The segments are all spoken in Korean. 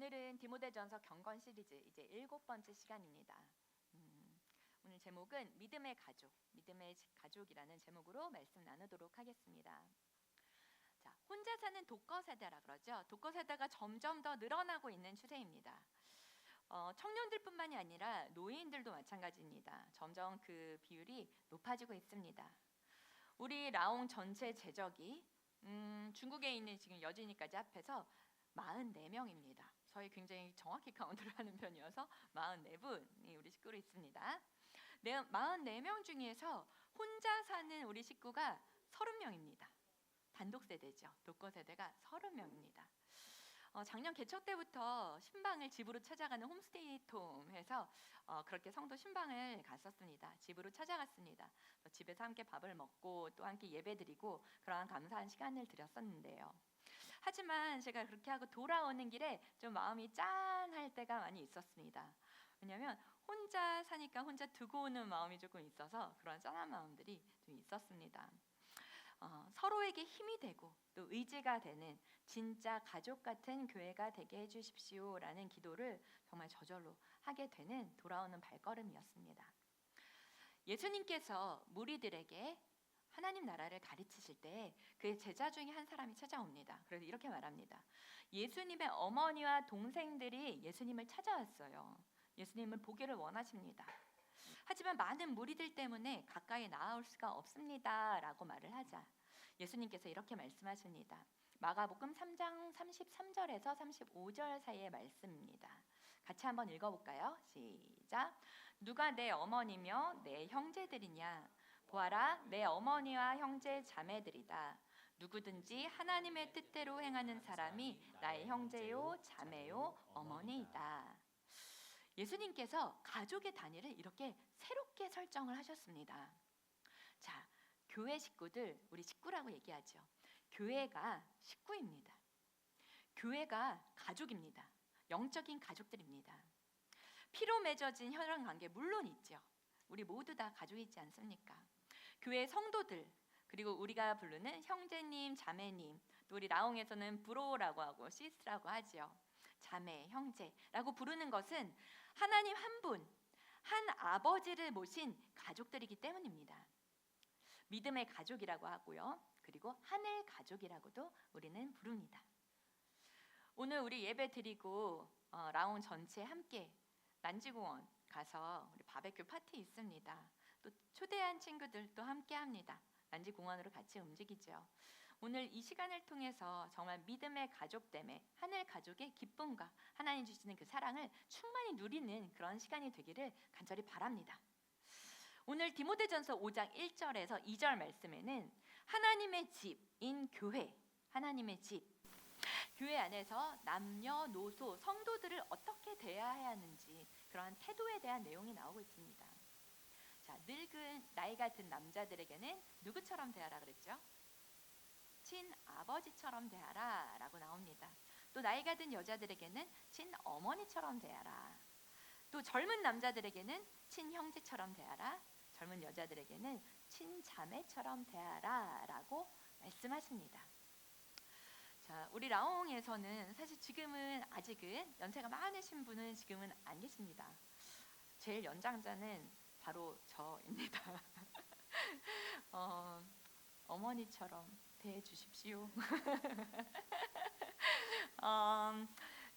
오늘은 디모데전서 경건 시리즈 이제 7번째 시간입니다. 오늘 제목은 믿음의 가족이라는 제목으로 말씀 나누도록 하겠습니다. 자, 혼자 사는 독거 세대라 그러죠. 독거 세대가 점점 더 늘어나고 있는 추세입니다. 청년들뿐만이 아니라 노인들도 마찬가지입니다. 점점 그 비율이 높아지고 있습니다. 우리 라옹 전체 재적이 중국에 있는 지금 여진이까지 합해서 44명입니다. 저희 굉장히 정확히 카운트를 하는 편이어서 44분이 우리 식구로 있습니다. 44명 중에서 혼자 사는 우리 식구가 30명입니다. 단독 세대죠. 독거 세대가 30명입니다. 작년 개척 때부터 신방을 집으로 찾아가는 홈스테이 홈에서 그렇게 성도 신방을 갔었습니다. 집으로 찾아갔습니다. 집에서 함께 밥을 먹고 또 함께 예배드리고 그러한 감사한 시간을 드렸었는데요. 하지만 제가 그렇게 하고 돌아오는 길에 좀 마음이 짠할 때가 많이 있었습니다. 왜냐하면 혼자 사니까 혼자 두고 오는 마음이 조금 있어서 그런 짠한 마음들이 좀 있었습니다. 서로에게 힘이 되고 또 의지가 되는 진짜 가족 같은 교회가 되게 해주십시오라는 기도를 정말 저절로 하게 되는 돌아오는 발걸음이었습니다. 예수님께서 무리들에게 하나님 나라를 가르치실 때 그의 제자 중에 한 사람이 찾아옵니다. 그래서 이렇게 말합니다. 예수님의 어머니와 동생들이 예수님을 찾아왔어요. 예수님을 보기를 원하십니다. 하지만 많은 무리들 때문에 가까이 나아올 수가 없습니다 라고 말을 하자 예수님께서 이렇게 말씀하십니다. 마가복음 3장 33절에서 35절 사이의 말씀입니다. 같이 한번 읽어볼까요? 시작. 누가 내 어머니며 내 형제들이냐? 보아라, 내 어머니와 형제 자매들이다. 누구든지 하나님의 뜻대로 행하는 사람이 나의 형제요 자매요 어머니이다. 예수님께서 가족의 단위를 이렇게 새롭게 설정을 하셨습니다. 자, 교회 식구들, 우리 식구라고 얘기하죠. 교회가 식구입니다. 교회가 가족입니다. 영적인 가족들입니다. 피로 맺어진 혈연관계 물론 있죠. 우리 모두 다 가족이지 않습니까? 교회 성도들, 그리고 우리가 부르는 형제님, 자매님, 또 우리 라옹에서는 브로라고 하고 시스라고 하죠. 자매, 형제라고 부르는 것은 하나님 한 분, 한 아버지를 모신 가족들이기 때문입니다. 믿음의 가족이라고 하고요. 그리고 하늘 가족이라고도 우리는 부릅니다. 오늘 우리 예배 드리고 라온 전체 함께 난지공원 가서 우리 바베큐 파티 있습니다. 또 초대한 친구들도 함께 합니다. 난지공원으로 같이 움직이죠. 오늘 이 시간을 통해서 정말 믿음의 가족됨에 하늘 가족의 기쁨과 하나님 주시는 그 사랑을 충만히 누리는 그런 시간이 되기를 간절히 바랍니다. 오늘 디모데전서 5장 1절에서 2절 말씀에는 하나님의 집인 교회, 하나님의 집, 교회 안에서 남녀노소 성도들을 어떻게 대해야 하는지 그러한 태도에 대한 내용이 나오고 있습니다. 자, 늙은 나이가 든 남자들에게는 누구처럼 대하라 그랬죠? 친아버지처럼 대하라 라고 나옵니다. 또 나이가 든 여자들에게는 친어머니처럼 대하라. 또 젊은 남자들에게는 친형제처럼 대하라. 젊은 여자들에게는 친자매처럼 대하라 라고 말씀하십니다. 자, 우리 라옹에서는 사실 지금은 아직은 연세가 많으신 분은 지금은 안 계십니다. 제일 연장자는 바로 저입니다. 어머니처럼 대해 주십시오.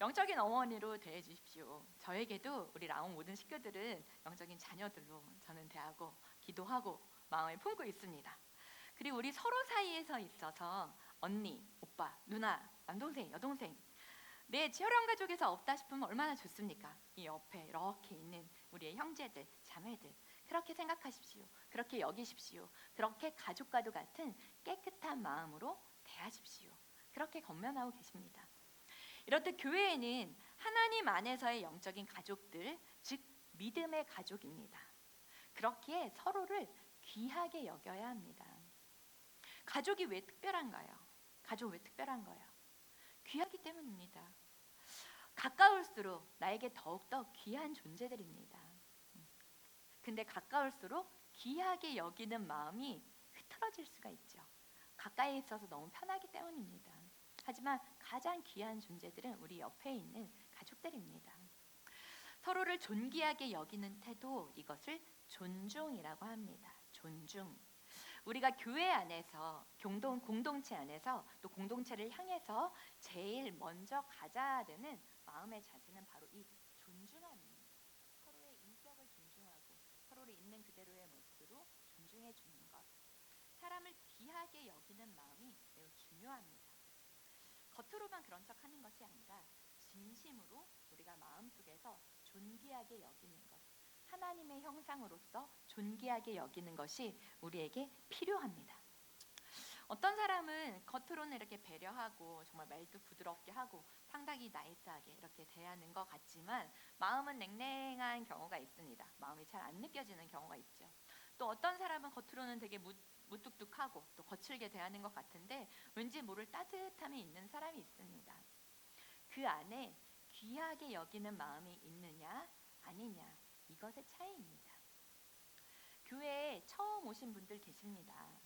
영적인 어머니로 대해 주십시오. 저에게도 우리 라옹 모든 식구들은 영적인 자녀들로 저는 대하고 기도하고 마음을 품고 있습니다. 그리고 우리 서로 사이에서 있어서 언니, 오빠, 누나, 남동생, 여동생 내 혈연 가족에서 없다 싶으면 얼마나 좋습니까? 이 옆에 이렇게 있는 우리의 형제들, 자매들 그렇게 생각하십시오. 그렇게 여기십시오. 그렇게 가족과도 같은 깨끗한 마음으로 대하십시오. 그렇게 권면하고 계십니다. 이렇듯 교회에는 하나님 안에서의 영적인 가족들, 즉 믿음의 가족입니다. 그렇기에 서로를 귀하게 여겨야 합니다. 가족이 왜 특별한가요? 가족 왜 특별한 거예요? 귀하기 때문입니다. 가까울수록 나에게 더욱더 귀한 존재들입니다. 근데 가까울수록 귀하게 여기는 마음이 흐트러질 수가 있죠. 가까이 있어서 너무 편하기 때문입니다. 하지만 가장 귀한 존재들은 우리 옆에 있는 가족들입니다. 서로를 존귀하게 여기는 태도, 이것을 존중이라고 합니다. 존중. 우리가 교회 안에서 공동체 안에서 또 공동체를 향해서 제일 먼저 가져야 되는 마음의 자세는 바로 이 존중함입니다. 서로의 인격을 존중하고 서로를 있는 그대로의 모습으로 존중해 주는 것. 사람을 귀하게 여기는 마음이 매우 중요합니다. 겉으로만 그런 척 하는 것이 아니라 진심으로 우리가 마음속에서 존귀하게 여기는 것, 하나님의 형상으로서 존귀하게 여기는 것이 우리에게 필요합니다. 어떤 사람은 겉으로는 이렇게 배려하고 정말 말도 부드럽게 하고 상당히 나이스하게 이렇게 대하는 것 같지만 마음은 냉랭한 경우가 있습니다. 마음이 잘 안 느껴지는 경우가 있죠. 또 어떤 사람은 겉으로는 되게 무뚝뚝하고 또 거칠게 대하는 것 같은데 왠지 모를 따뜻함이 있는 사람이 있습니다. 그 안에 귀하게 여기는 마음이 있느냐 아니냐, 이것의 차이입니다. 교회에 처음 오신 분들 계십니다.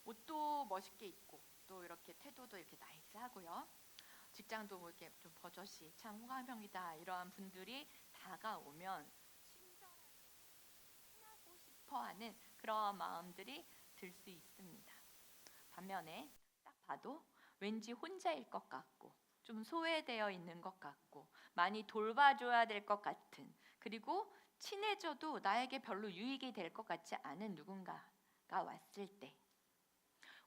옷도 멋있게 입고 또 이렇게 태도도 이렇게 나이스하고요. 직장도 뭐 이렇게 좀 버젓이 참 호감형이다 이러한 분들이 다가오면 친절하게 친하고 싶어하는 그런 마음들이 들 수 있습니다. 반면에 딱 봐도 왠지 혼자일 것 같고 좀 소외되어 있는 것 같고 많이 돌봐줘야 될 것 같은, 그리고 친해져도 나에게 별로 유익이 될 것 같지 않은 누군가가 왔을 때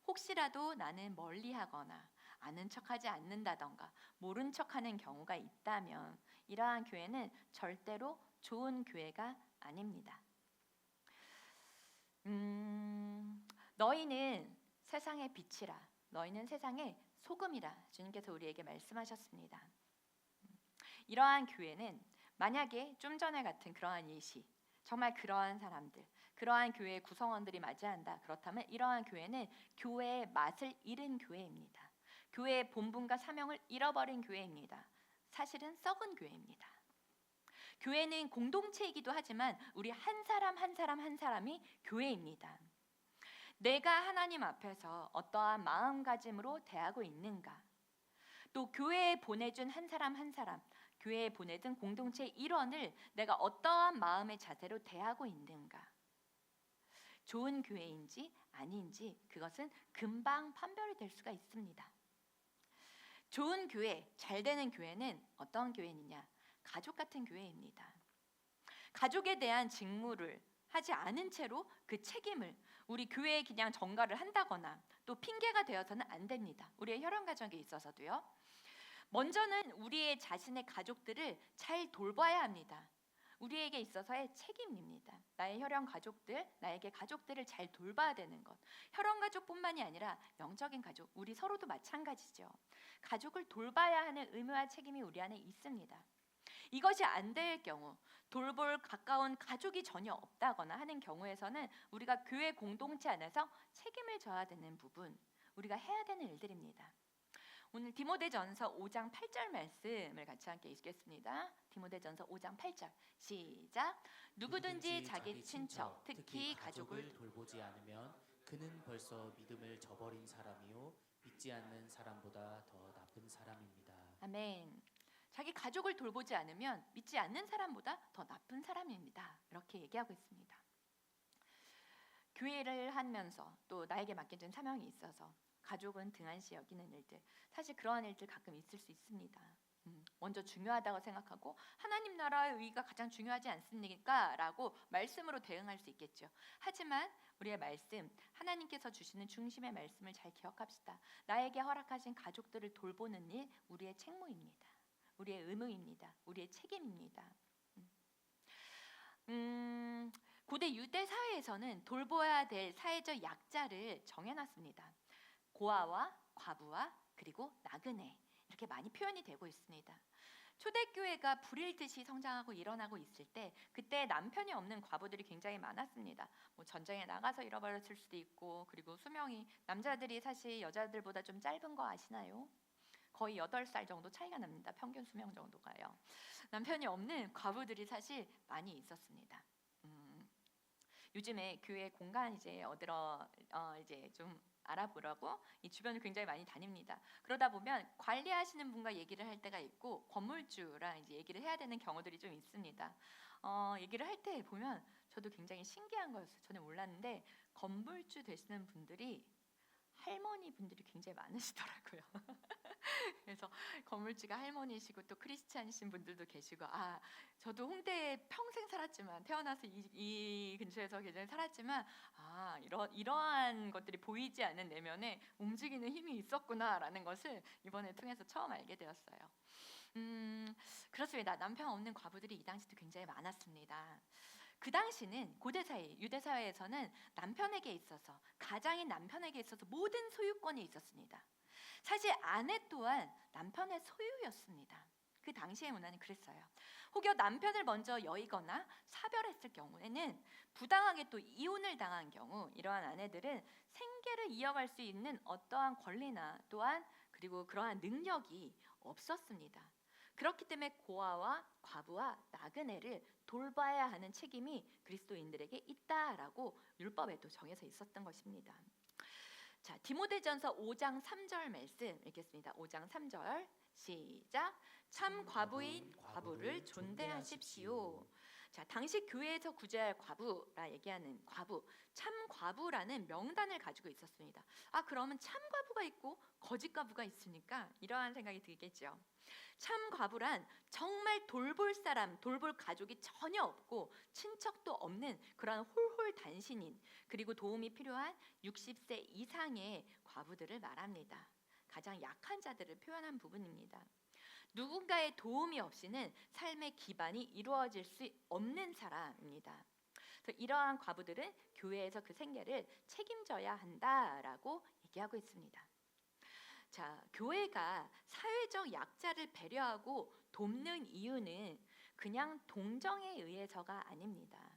혹시라도 나는 멀리하거나 아는 척하지 않는다던가 모른 척하는 경우가 있다면 이러한 교회는 절대로 좋은 교회가 아닙니다. 너희는 세상의 빛이라, 너희는 세상의 소금이라 주님께서 우리에게 말씀하셨습니다. 이러한 교회는 만약에 좀 전에 같은 그러한 예시, 정말 그러한 사람들, 그러한 교회의 구성원들이 맞이한다, 그렇다면 이러한 교회는 교회의 맛을 잃은 교회입니다. 교회의 본분과 사명을 잃어버린 교회입니다. 사실은 썩은 교회입니다. 교회는 공동체이기도 하지만 우리 한 사람 한 사람 한 사람이 교회입니다. 내가 하나님 앞에서 어떠한 마음가짐으로 대하고 있는가, 또 교회에 보내준 한 사람 한 사람, 교회에 보내든 공동체의 일원을 내가 어떠한 마음의 자세로 대하고 있는가, 좋은 교회인지 아닌지 그것은 금방 판별이 될 수가 있습니다. 좋은 교회, 잘 되는 교회는 어떤 교회느냐? 가족 같은 교회입니다. 가족에 대한 직무를 하지 않은 채로 그 책임을 우리 교회에 그냥 전가를 한다거나 또 핑계가 되어서는 안 됩니다. 우리의 혈연 가정에 있어서도요. 먼저는 우리의 자신의 가족들을 잘 돌봐야 합니다. 우리에게 있어서의 책임입니다. 나의 혈연 가족들, 나에게 가족들을 잘 돌봐야 되는 것. 혈연 가족뿐만이 아니라 영적인 가족, 우리 서로도 마찬가지죠. 가족을 돌봐야 하는 의무와 책임이 우리 안에 있습니다. 이것이 안 될 경우, 돌볼 가까운 가족이 전혀 없다거나 하는 경우에서는 우리가 교회 공동체 안에서 책임을 져야 되는 부분, 우리가 해야 되는 일들입니다. 오늘 디모데전서 5장 8절 말씀을 같이 함께 읽겠습니다. 디모데전서 5장 8절 시작. 누구든지 자기 친척, 특히 가족을 돌보지 않으면 그는 벌써 믿음을 저버린 사람이요 믿지 않는 사람보다 더 나쁜 사람입니다. 아멘. 자기 가족을 돌보지 않으면 믿지 않는 사람보다 더 나쁜 사람입니다. 이렇게 얘기하고 있습니다. 교회를 하면서 또 나에게 맡겨진 사명이 있어서 가족은 등한시 여기는 일들, 사실 그러한 일들 가끔 있을 수 있습니다. 먼저 중요하다고 생각하고 하나님 나라의 의의가 가장 중요하지 않습니까? 라고 말씀으로 대응할 수 있겠죠. 하지만 우리의 말씀, 하나님께서 주시는 중심의 말씀을 잘 기억합시다. 나에게 허락하신 가족들을 돌보는 일, 우리의 책무입니다. 우리의 의무입니다. 우리의 책임입니다. 고대 유대 사회에서는 돌보아야 될 사회적 약자를 정해놨습니다. 고아와 과부와 그리고 나그네, 이렇게 많이 표현이 되고 있습니다. 초대교회가 불일 듯이 성장하고 일어나고 있을 때 그때 남편이 없는 과부들이 굉장히 많았습니다. 뭐 전쟁에 나가서 잃어버렸을 수도 있고, 그리고 수명이 남자들이 사실 여자들보다 좀 짧은 거 아시나요? 거의 8살 정도 차이가 납니다. 평균 수명 정도가요. 남편이 없는 과부들이 사실 많이 있었습니다. 요즘에 교회 공간 이제 얻으러 이제 좀 알아보라고 이 주변을 굉장히 많이 다닙니다. 그러다 보면 관리하시는 분과 얘기를 할 때가 있고 건물주랑 이제 얘기를 해야 되는 경우들이 좀 있습니다. 얘기를 할 때 보면 저도 굉장히 신기한 거였어요. 저는 몰랐는데 건물주 되시는 분들이 할머니 분들이 굉장히 많으시더라고요. 그래서 건물주가 할머니시고 또 크리스찬이신 분들도 계시고, 저도 홍대에 평생 살았지만 태어나서 이 근처에서 굉장히 살았지만 이러한 것들이 보이지 않는 내면에 움직이는 힘이 있었구나라는 것을 이번에 통해서 처음 알게 되었어요. 그렇습니다. 남편 없는 과부들이 이 당시도 굉장히 많았습니다. 그 당시는 고대사회, 유대사회에서는 남편에게 있어서, 가장인 남편에게 있어서 모든 소유권이 있었습니다. 사실 아내 또한 남편의 소유였습니다. 그 당시의 문화는 그랬어요. 혹여 남편을 먼저 여의거나 사별했을 경우에는 부당하게 또 이혼을 당한 경우 이러한 아내들은 생계를 이어갈 수 있는 어떠한 권리나 또한 그리고 그러한 능력이 없었습니다. 그렇기 때문에 고아와 과부와 나그네를 돌봐야 하는 책임이 그리스도인들에게 있다라고 율법에도 정해져 있었던 것입니다. 자, 디모데전서 5장 3절 말씀 읽겠습니다. 5장 3절 시작. 참 과부인 과부를 존대하십시오. 자, 당시 교회에서 구제할 과부라 얘기하는 과부, 참 과부라는 명단을 가지고 있었습니다. 그러면 참 과부가 있고 거짓 과부가 있으니까 이러한 생각이 들겠죠. 참 과부란 정말 돌볼 사람, 돌볼 가족이 전혀 없고 친척도 없는 그런 홀홀단신인, 그리고 도움이 필요한 60세 이상의 과부들을 말합니다. 가장 약한 자들을 표현한 부분입니다. 누군가의 도움이 없이는 삶의 기반이 이루어질 수 없는 사람입니다. 이러한 과부들은 교회에서 그 생계를 책임져야 한다라고 얘기하고 있습니다. 자, 교회가 사회적 약자를 배려하고 돕는 이유는 그냥 동정에 의해서가 아닙니다.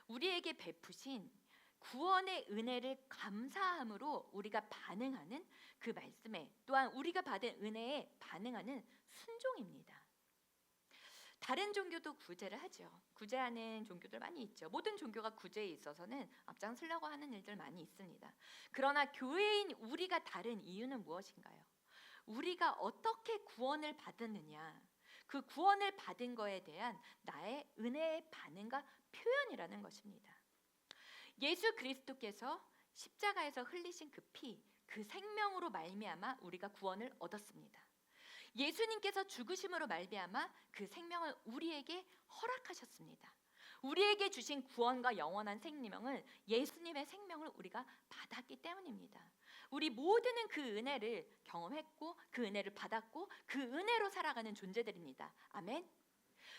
우리에게 베푸신 구원의 은혜를 감사함으로 우리가 반응하는 그 말씀에, 또한 우리가 받은 은혜에 반응하는 순종입니다. 다른 종교도 구제를 하죠. 구제하는 종교들 많이 있죠. 모든 종교가 구제에 있어서는 앞장서려고 하는 일들 많이 있습니다. 그러나 교회인 우리가 다른 이유는 무엇인가요? 우리가 어떻게 구원을 받았느냐, 그 구원을 받은 거에 대한 나의 은혜의 반응과 표현이라는 것입니다. 예수 그리스도께서 십자가에서 흘리신 그 피, 그 생명으로 말미암아 우리가 구원을 얻었습니다. 예수님께서 죽으심으로 말미암아 그 생명을 우리에게 허락하셨습니다. 우리에게 주신 구원과 영원한 생명을, 예수님의 생명을 우리가 받았기 때문입니다. 우리 모두는 그 은혜를 경험했고 그 은혜를 받았고 그 은혜로 살아가는 존재들입니다. 아멘.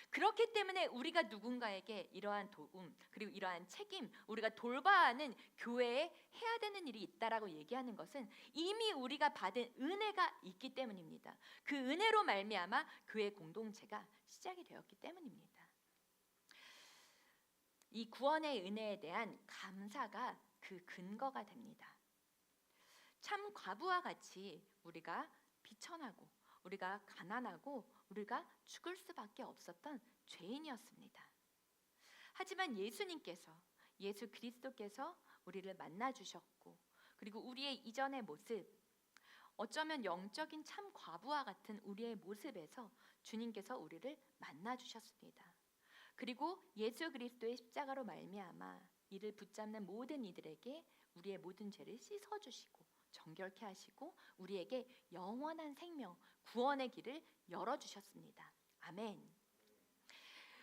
그렇기 때문에 우리가 누군가에게 이러한 도움, 그리고 이러한 책임, 우리가 돌봐야 하는 교회에 해야 되는 일이 있다라고 얘기하는 것은 이미 우리가 받은 은혜가 있기 때문입니다. 그 은혜로 말미암아 교회 공동체가 시작이 되었기 때문입니다. 이 구원의 은혜에 대한 감사가 그 근거가 됩니다. 참 과부와 같이 우리가 비천하고 우리가 가난하고 우리가 죽을 수밖에 없었던 죄인이었습니다. 하지만 예수님께서, 예수 그리스도께서 우리를 만나 주셨고, 그리고 우리의 이전의 모습, 어쩌면 영적인 참 과부와 같은 우리의 모습에서 주님께서 우리를 만나 주셨습니다. 그리고 예수 그리스도의 십자가로 말미암아 이를 붙잡는 모든 이들에게 우리의 모든 죄를 씻어 주시고 정결케 하시고 우리에게 영원한 생명, 구원의 길을 열어주셨습니다. 아멘.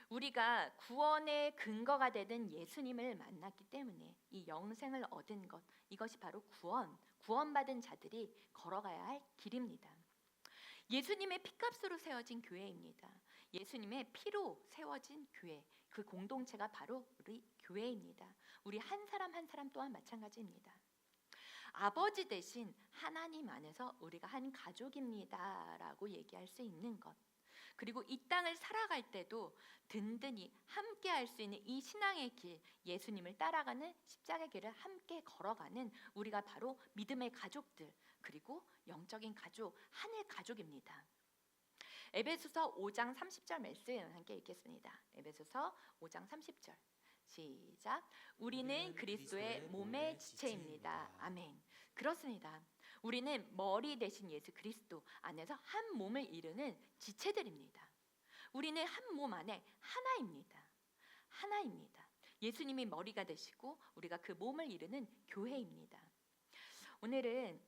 우리가 구원의 근거가 되는 예수님을 만났기 때문에 이 영생을 얻은 것, 이것이 바로 구원받은 자들이 걸어가야 할 길입니다. 예수님의 피값으로 세워진 교회입니다. 예수님의 피로 세워진 교회, 그 공동체가 바로 우리 교회입니다. 우리 한 사람 한 사람 또한 마찬가지입니다. 아버지 대신 하나님 안에서 우리가 한 가족입니다 라고 얘기할 수 있는 것, 그리고 이 땅을 살아갈 때도 든든히 함께 할 수 있는 이 신앙의 길, 예수님을 따라가는 십자가의 길을 함께 걸어가는 우리가 바로 믿음의 가족들, 그리고 영적인 가족, 하늘 가족입니다. 에베소서 5장 30절 말씀 함께 읽겠습니다. 에베소서 5장 30절 시작. 우리는 그리스도의 몸의 지체입니다. 아멘. 그렇습니다. 우리는 머리 대신 예수 그리스도 안에서 한 몸을 이루는 지체들입니다. 우리는 한 몸 안에 하나입니다. 하나입니다. 예수님이 머리가 되시고 우리가 그 몸을 이루는 교회입니다. 오늘은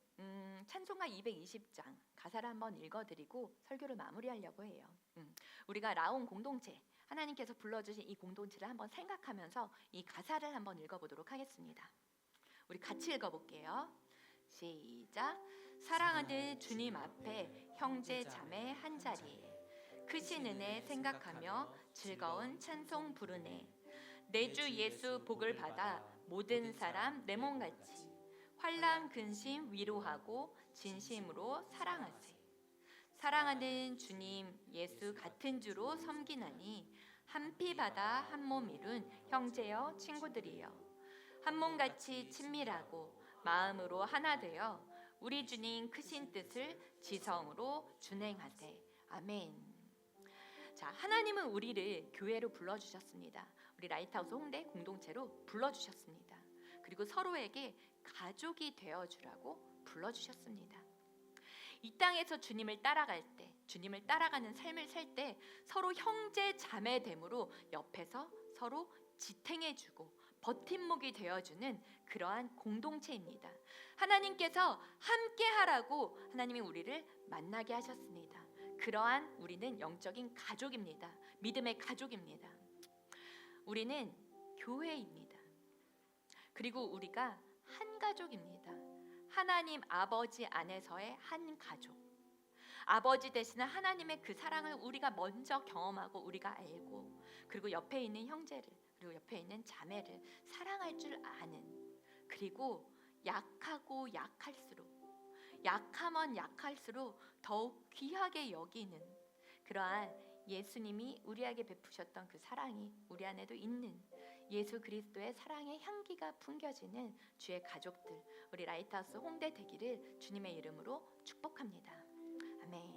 찬송가 220장 가사를 한번 읽어드리고 설교를 마무리하려고 해요. 우리가 라온 공동체, 하나님께서 불러주신 이 공동체를 한번 생각하면서 이 가사를 한번 읽어보도록 하겠습니다. 우리 같이 읽어볼게요. 시작. 사랑하는 주님 앞에 형제 자매 한 자리에 크신 은혜 생각하며 즐거운 찬송 부르네. 내 주 예수 복을 받아 모든 사람 내 몸같이 환난 근심 위로하고 진심으로 사랑하세. 사랑하는 주님 예수 같은 주로 섬기나니 한 피 받아 한 몸 이룬 형제여 친구들이여 한 몸같이 친밀하고 마음으로 하나 되어 우리 주님 크신 뜻을 지성으로 준행하세. 아멘. 자, 하나님은 우리를 교회로 불러주셨습니다. 우리 라이트하우스 홍대 공동체로 불러주셨습니다. 그리고 서로에게 가족이 되어주라고 불러주셨습니다. 이 땅에서 주님을 따라갈 때, 주님을 따라가는 삶을 살 때 서로 형제 자매됨으로 옆에서 서로 지탱해주고 버팀목이 되어주는 그러한 공동체입니다. 하나님께서 함께하라고 하나님이 우리를 만나게 하셨습니다. 그러한 우리는 영적인 가족입니다. 믿음의 가족입니다. 우리는 교회입니다. 그리고 우리가 한 가족입니다. 하나님 아버지 안에서의 한 가족. 아버지 되시는 하나님의 그 사랑을 우리가 먼저 경험하고 우리가 알고, 그리고 옆에 있는 형제를, 그리고 옆에 있는 자매를 사랑할 줄 아는, 그리고 약하고 약할수록, 약하면 약할수록 더욱 귀하게 여기는 그러한 예수님이 우리에게 베푸셨던 그 사랑이 우리 안에도 있는 예수 그리스도의 사랑의 향기가 풍겨지는 주의 가족들, 우리 라이트하우스 홍대 되기를 주님의 이름으로 축복합니다. 아멘.